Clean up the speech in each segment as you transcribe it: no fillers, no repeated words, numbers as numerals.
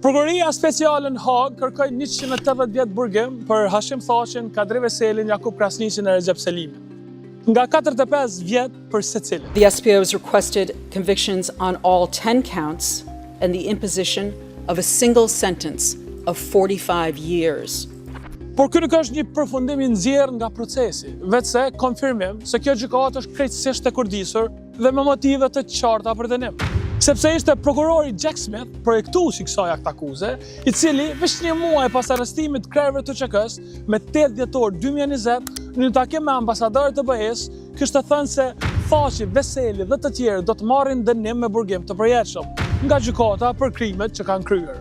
Prokuroria speciale në Hag kërkoi 180 vjet burgim për Hashim Thaqin, Kadri Veselin, Jakub Krasniqin e Recep Selimin. Nga 45 vjet për secilin. The SPO has requested convictions on all 10 counts and the imposition of a single sentence of 45 years. Por ky nuk është një përfundim i nxjerrë nga procesi, vetëse konfirmim se kjo gjykatë është krejtësisht e kurdisur dhe me motive të qarta për dënim. Sepse ishte prokurori Jack Smith, projektuesi i kësaj aktakuze, i cili veç një muaj pas arrestimit të krerëve të TÇK-s me 8 dhjetor 2020 në një takim me ambasadorët e BE-s, kishte thënë se Thaqi, Veseli dhe të tjerë do të marrin dënim me burgim të përjetshëm nga gjykata për krimet që kanë kryer.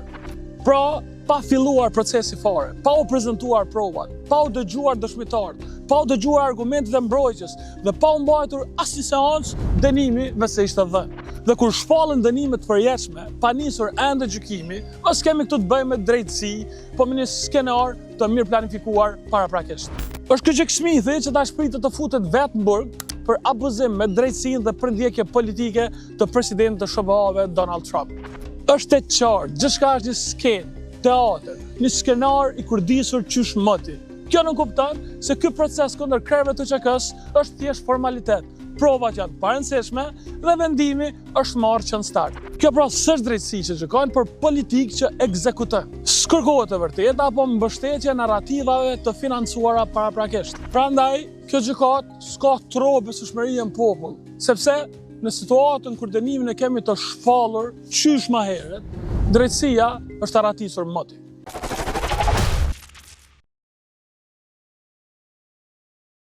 Pra, pa filluar procesi fare, pa u prezantuar provat, pa u dëgjuar dëshmitarët, pa u dëgjuar argumentet e mbrojtjes dhe pa u mbajtur asnjë seancë, dënimi vetë ishte dhënë. Dhe kur shpallën dënimet të përjetshme, pa nisur ende gjykimi, mos kemi këtu të bëjmë me drejtësi, po me një skenar të mirë planifikuar paraprakisht. Është ky Jack Smithi që ta shpritet të futet vetë në burg për abuzim me drejtësinë dhe përndjekje politike të presidentit të SBA-ve Donald Trump. Është e qartë, gjithçka është një skenë, teatër, një skenar i kurdisur qysh moti. Kjo nuk kupton se ky proces kundër krerëve të TÇK-s është thjesht formalitet. Provat janë parëndësishme dhe vendimi është marrë që në start. Kjo pra s'është drejtësi që gjykon, por politikë që ekzekuton. S'kërkohet e vërtet apo mbështetje narrativave të financuara paraprakisht. Prandaj, kjo gjykatë s'ka besueshmëri në popull, sepse në situatën kur dënimin e kemi të shpallur qysh më herët, drejtësia është arratisur moti.